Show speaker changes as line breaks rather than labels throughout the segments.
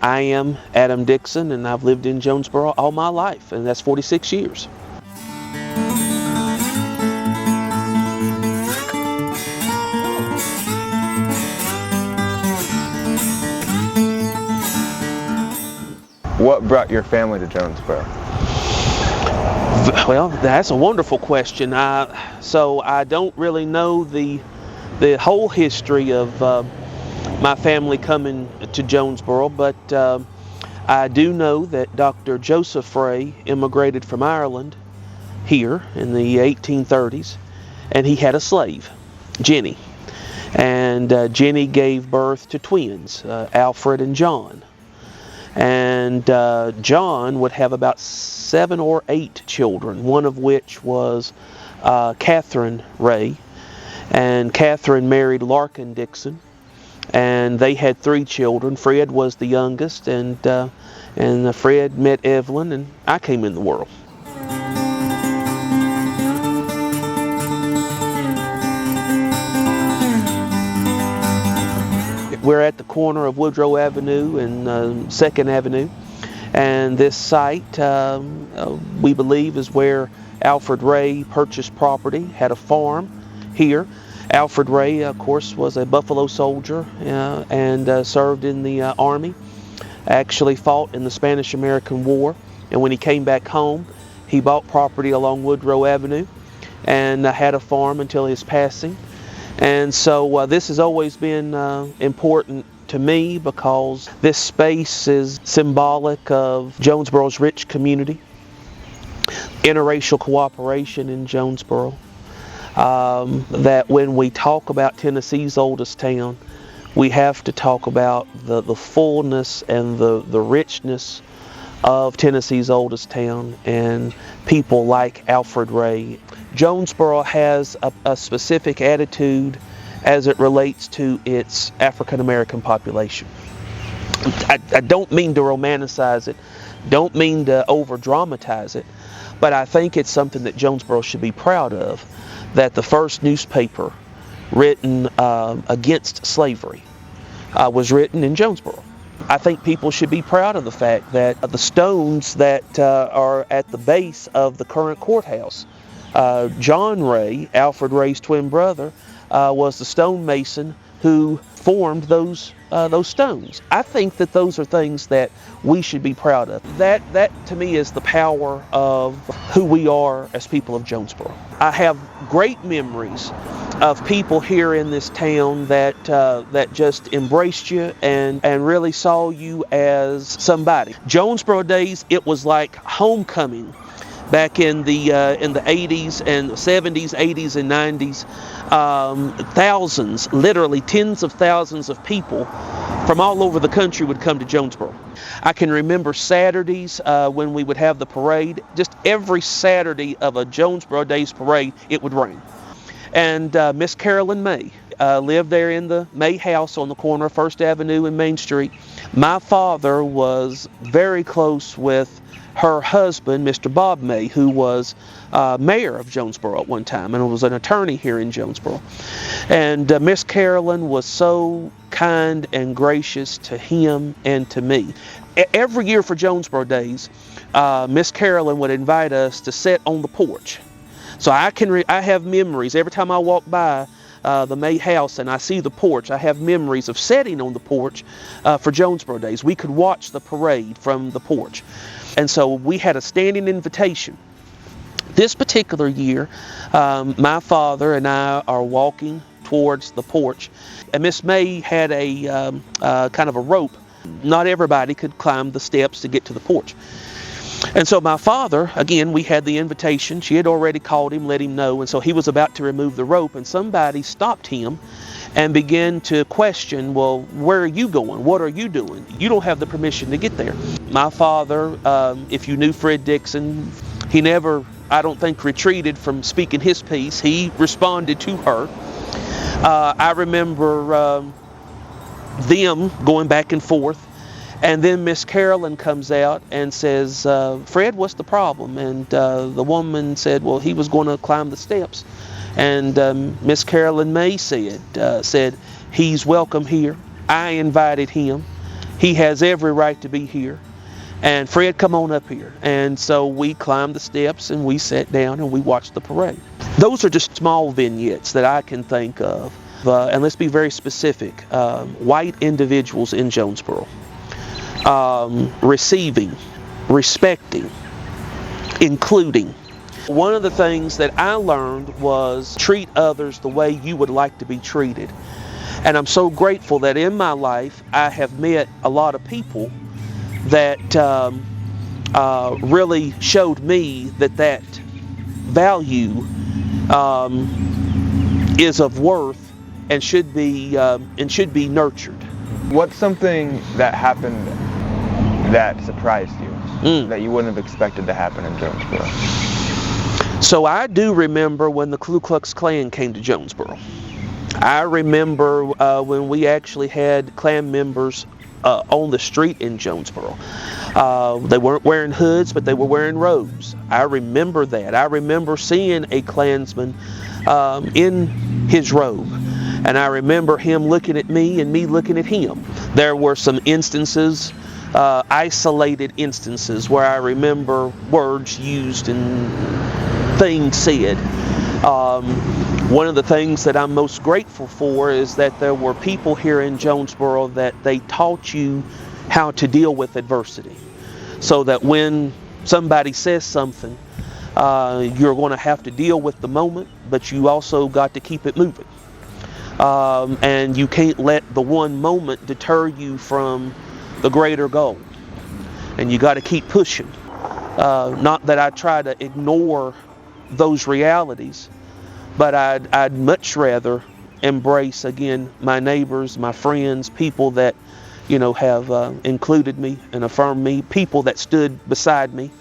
I am Adam Dickson, and I've lived in Jonesborough all my life, and that's 46 years.
What brought your family to Jonesborough?
Well, that's a wonderful question. So I don't really know the whole history of my family coming to Jonesborough, but I do know that Dr. Joseph Ray immigrated from Ireland here in the 1830s, and he had a slave, Jenny. And Jenny gave birth to twins, Alfred and John. And John would have about 7 or 8 children, one of which was Catherine Ray. And Catherine married Larkin Dickson, and they had 3 children. Fred was the youngest, and Fred met Evelyn, and I came in the world. We're at the corner of Woodrow Avenue and 2nd Avenue, and this site, we believe, is where Alfred Ray purchased property, had a farm here. Alfred Ray, of course, was a Buffalo soldier and served in the Army, actually fought in the Spanish-American War, and when he came back home, he bought property along Woodrow Avenue and had a farm until his passing. And so this has always been important to me because this space is symbolic of Jonesborough's rich community, interracial cooperation in Jonesborough, that when we talk about Tennessee's oldest town, we have to talk about the fullness and the richness of Tennessee's oldest town and people like Alfred Ray. Jonesborough has a specific attitude as it relates to its African American population. I don't mean to romanticize it, don't mean to over dramatize it, but I think it's something that Jonesborough should be proud of, that the first newspaper written against slavery was written in Jonesborough. I think people should be proud of the fact that the stones that are at the base of the current courthouse, John Ray, Alfred Ray's twin brother, was the stonemason who formed those stones. I think that those are things that we should be proud of. That to me is the power of who we are as people of Jonesborough. I have great memories of people here in this town that just embraced you and really saw you as somebody. Jonesborough days, it was like homecoming back in the 80s and 70s, 80s and 90s. Thousands, literally tens of thousands of people from all over the country would come to Jonesborough. I can remember Saturdays when we would have the parade. Just every Saturday of a Jonesborough Days parade, it would rain. And Miss Carolyn May lived there in the May house on the corner of 1st Avenue and Main Street. My father was very close with her husband, Mr. Bob May, who was mayor of Jonesborough at one time and was an attorney here in Jonesborough. And Miss Carolyn was so kind and gracious to him and to me. Every year for Jonesborough Days, Miss Carolyn would invite us to sit on the porch. So I have memories every time I walk by the May house and I see the porch. I have memories of sitting on the porch for Jonesborough Days. We could watch the parade from the porch. And so we had a standing invitation. This particular year, my father and I are walking towards the porch, and Miss May had a kind of a rope. Not everybody could climb the steps to get to the porch. And so my father, again, we had the invitation. She had already called him, let him know, and so he was about to remove the rope, and somebody stopped him and began to question, well, where are you going? What are you doing? You don't have the permission to get there. My father, if you knew Fred Dickson, he never, I don't think, retreated from speaking his piece. He responded to her. I remember them going back and forth. And then Miss Carolyn comes out and says, Fred, what's the problem? And the woman said, well, he was going to climb the steps. And Miss Carolyn May said, he's welcome here. I invited him. He has every right to be here. And Fred, come on up here. And so we climbed the steps and we sat down and we watched the parade. Those are just small vignettes that I can think of. And let's be very specific. White individuals in Jonesborough. Receiving, respecting, including. One of the things that I learned was treat others the way you would like to be treated. And I'm so grateful that in my life I have met a lot of people that really showed me that value is of worth and should be nurtured.
What's something that happened that surprised you, that you wouldn't have expected to happen in Jonesborough?
So I do remember when the Ku Klux Klan came to Jonesborough. I remember when we actually had Klan members on the street in Jonesborough. They weren't wearing hoods, but they were wearing robes. I remember that. I remember seeing a Klansman in his robe. And I remember him looking at me and me looking at him. There were some instances, isolated instances, where I remember words used and things said. One of the things that I'm most grateful for is that there were people here in Jonesborough that they taught you how to deal with adversity. So that when somebody says something, you're going to have to deal with the moment, but you also got to keep it moving. And you can't let the one moment deter you from the greater goal. And you got to keep pushing. Not that I try to ignore those realities, but I'd much rather embrace, again, my neighbors, my friends, people that, have included me and affirmed me, people that stood beside me.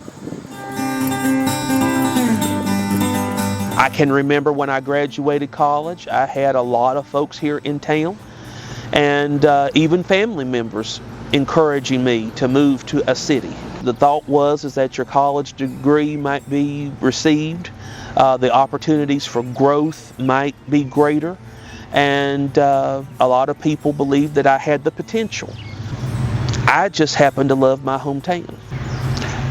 I can remember when I graduated college, I had a lot of folks here in town and even family members encouraging me to move to a city. The thought was that your college degree might be received, the opportunities for growth might be greater, and a lot of people believed that I had the potential. I just happened to love my hometown.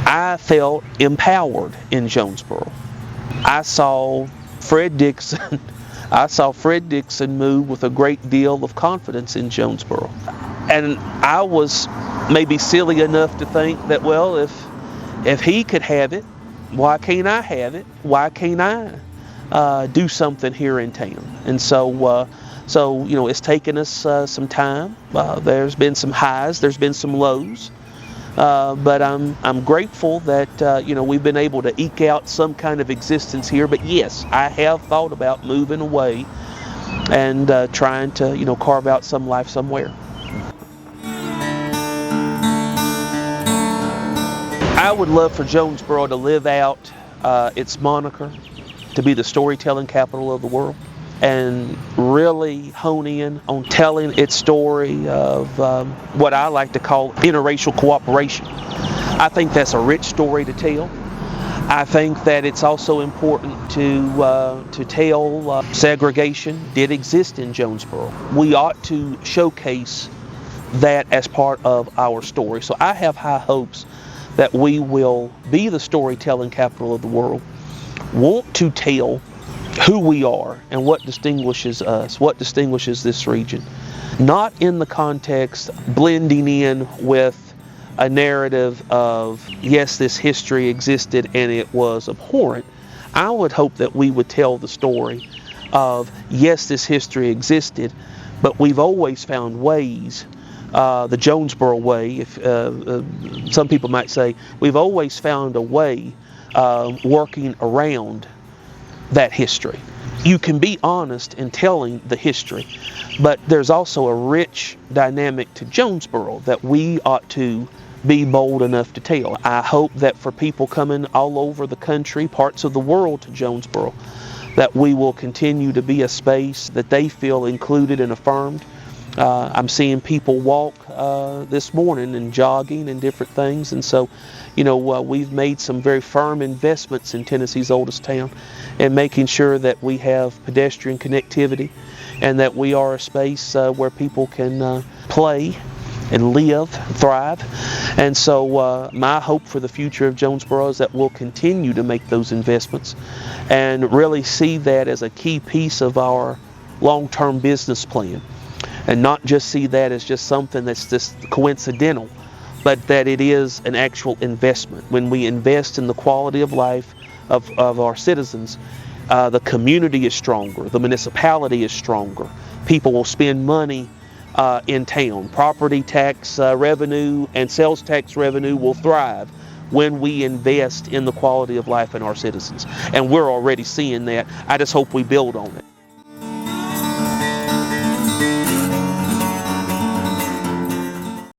I felt empowered in Jonesborough. I saw Fred Dickson move with a great deal of confidence in Jonesborough. And I was maybe silly enough to think that, well, if he could have it, why can't I have it? Why can't I do something here in town? And so it's taken us some time. There's been some highs, there's been some lows. But I'm grateful that we've been able to eke out some kind of existence here. But yes, I have thought about moving away and trying to carve out some life somewhere. I would love for Jonesborough to live out its moniker, to be the storytelling capital of the world, and really hone in on telling its story of what I like to call interracial cooperation. I think that's a rich story to tell. I think that it's also important to tell segregation did exist in Jonesborough. We ought to showcase that as part of our story. So I have high hopes that we will be the storytelling capital of the world, want to tell who we are and what distinguishes us, what distinguishes this region. Not in the context blending in with a narrative of, yes, this history existed and it was abhorrent. I would hope that we would tell the story of, yes, this history existed, but we've always found ways, the Jonesborough way, if some people might say, we've always found a way working around that history. You can be honest in telling the history, but there's also a rich dynamic to Jonesborough that we ought to be bold enough to tell. I hope that for people coming all over the country, parts of the world to Jonesborough, that we will continue to be a space that they feel included and affirmed. I'm seeing people walk this morning and jogging and different things, and so we've made some very firm investments in Tennessee's oldest town and making sure that we have pedestrian connectivity and that we are a space where people can play and live, thrive. And so my hope for the future of Jonesborough is that we'll continue to make those investments and really see that as a key piece of our long-term business plan, and not just see that as just something that's just coincidental, but that it is an actual investment. When we invest in the quality of life of our citizens, the community is stronger, the municipality is stronger, people will spend money in town. Property tax revenue and sales tax revenue will thrive when we invest in the quality of life in our citizens. And we're already seeing that. I just hope we build on it.